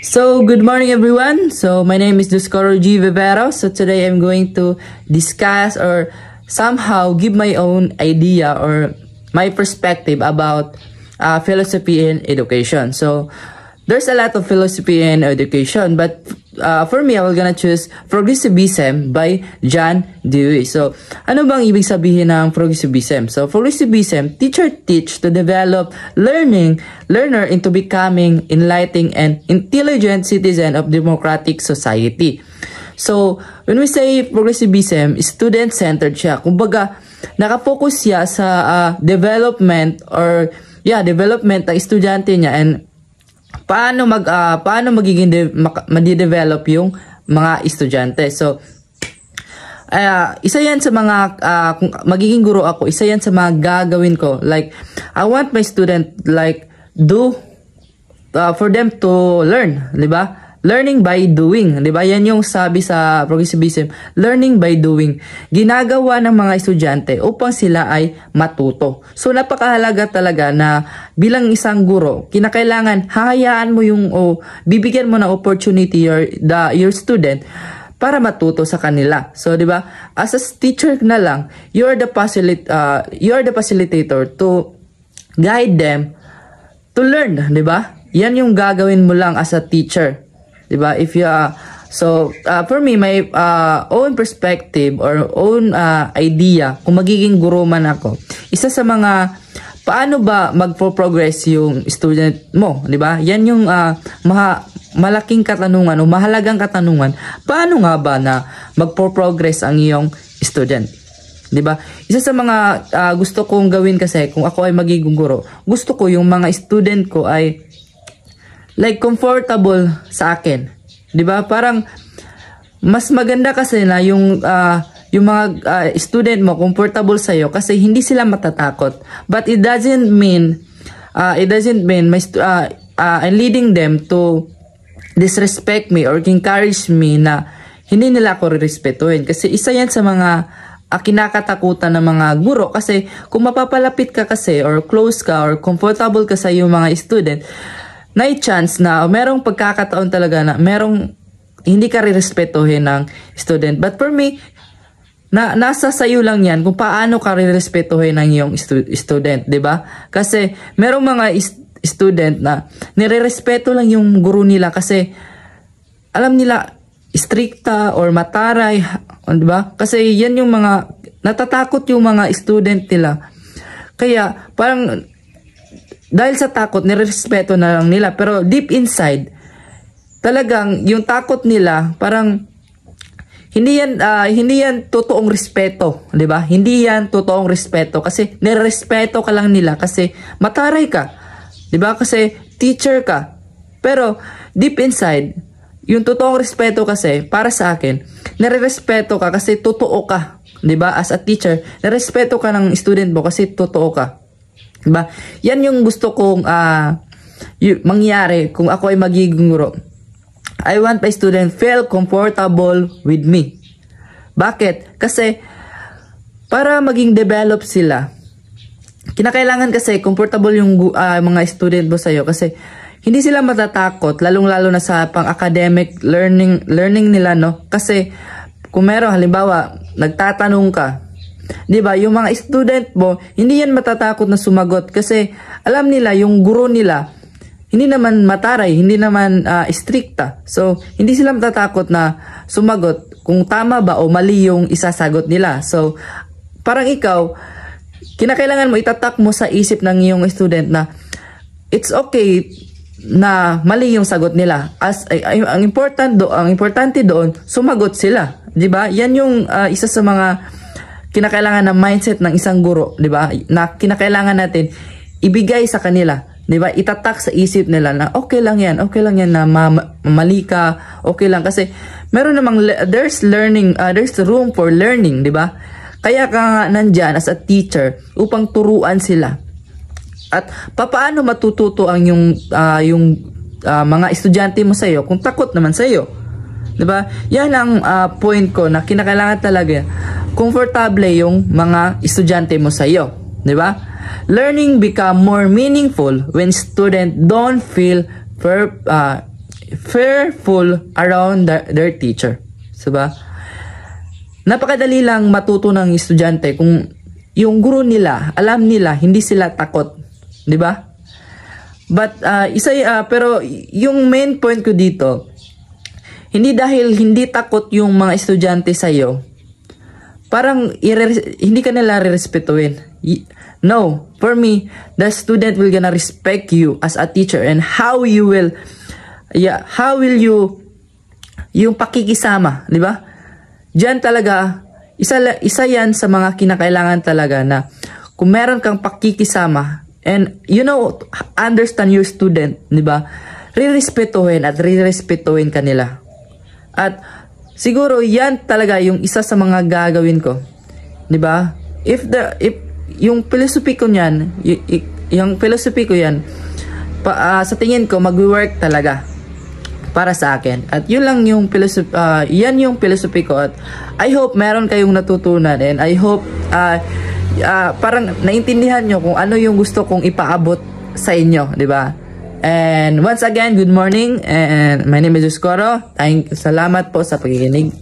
So, good morning everyone. So, my name is Duscoro G. Vivero. So, today I'm going to discuss or somehow give my own idea or my perspective about philosophy in education. So, there's a lot of philosophy in education, but for me, I was gonna choose Progressivism by John Dewey. So, ano bang ibig sabihin ng Progressivism? So, Progressivism, teacher teach to develop learner into becoming enlightened and intelligent citizen of democratic society. So, when we say Progressivism, student-centered siya. Kumbaga, nakafocus siya sa development development ng estudyante niya and paano madi-develop yung mga estudyante. So isa yan sa mga kung magiging guro ako, isa yan sa mga gagawin ko. Like I want my student for them to learn, 'di ba? Learning by doing, 'di ba? Yan yung sabi sa Progressivism, learning by doing. Ginagawa ng mga estudyante upang sila ay matuto. So napakahalaga talaga na bilang isang guro, kinakailangan hayaan mo bibigyan mo ng opportunity your student para matuto sa kanila. So 'di ba? As a teacher na lang, you are the facilitator to guide them to learn, 'di ba? Yan yung gagawin mo lang as a teacher. Diba? For me, my own perspective or own idea, kung magiging guro man ako, isa sa mga paano ba magpo-progress yung student mo, di ba? Yan yung malaking katanungan o mahalagang katanungan. Paano nga ba na magpo-progress ang iyong student? Di ba? Isa sa mga gusto kong gawin kasi kung ako ay magiging guro, gusto ko yung mga student ko ay like comfortable sa akin. 'Di ba? Parang mas maganda kasi na yung mga student mo comfortable sa iyo kasi hindi sila matatakot. But it doesn't mean I'm leading them to disrespect me or encourage me na hindi nila ako respetuhin. Kasi isa yan sa mga kinakatakutan ng mga guro kasi kung mapapalapit ka kasi or close ka or comfortable ka sa yung mga student, na chance na merong pagkakataon talaga na merong hindi ka rirespetuhin ng student. But for me, nasa sayo lang yan kung paano ka rirespetuhin ng iyong student, di ba? Kasi merong mga student na nirerespeto lang yung guro nila kasi alam nila stricta or mataray, di ba? Kasi yan yung mga natatakot yung mga student nila. Kaya parang dahil sa takot, nirespeto na lang nila. Pero deep inside, talagang yung takot nila, parang hindi yan totoong respeto, 'di ba? Hindi yan totoong respeto kasi nirespeto ka lang nila kasi mataray ka, 'di ba? Kasi teacher ka. Pero deep inside, yung totoong respeto kasi para sa akin, nirespeto ka kasi totoo ka, 'di ba? As a teacher, nirespeto ka ng student mo kasi totoo ka. Diba? Yan yung gusto kong mangyari kung ako ay magiging guro. I want my student feel comfortable with me. Bakit? Kasi para maging develop sila, kinakailangan kasi comfortable yung mga student mo sa'yo kasi hindi sila matatakot, lalong-lalo na sa pang-academic learning nila, no? Kasi kung meron, halimbawa, nagtatanong ka, 'di ba? Yung mga student mo, hindi yan matatakot na sumagot kasi alam nila yung guro nila hindi naman mataray, hindi naman stricta. So, hindi sila matatakot na sumagot kung tama ba o mali yung isasagot nila. So, parang ikaw, kinakailangan mo itatak mo sa isip ng iyong student na it's okay na mali yung sagot nila. Ang importante doon, sumagot sila, 'di ba? Yan yung isa sa mga kinakailangan ng mindset ng isang guro, 'di ba? Na kinakailangan natin ibigay sa kanila, 'di ba? Itatak sa isip nila na okay lang yan na mali ka, okay lang kasi meron namang there's room for learning, 'di ba? Kaya ka nga nandiyan as a teacher upang turuan sila. At paano matututo ang yung mga estudyante mo sa iyo kung takot naman sa iyo? 'Di ba? Yan ang point ko na kinakailangan talaga komportable yung mga estudyante mo sa iyo, 'di ba? Learning become more meaningful when students don't feel fearful around their teacher. Diba? Napakadali lang matuto ng estudyante kung yung guro nila, alam nila, hindi sila takot. Diba? But, pero yung main point ko dito, hindi dahil hindi takot yung mga estudyante sa'yo, parang hindi ka nila re-respetuhin. No, for me, the student will gonna respect you as a teacher, and how will you, yung pakikisama, di ba? Diyan talaga, isa yan sa mga kinakailangan talaga na kung meron kang pakikisama, and understand your student, di ba? Re-respetuhin kanila. At siguro yan talaga yung isa sa mga gagawin ko. 'Di ba? If yung philosophy ko niyan, sa tingin ko magwo-work talaga para sa akin. At yun lang yung yan yung philosophy ko, at I hope meron kayong natutunan, and I hope parang naintindihan nyo kung ano yung gusto kong ipaabot sa inyo, 'di ba? And once again, good morning, and my name is Oscoro. Salamat po sa pakikinig.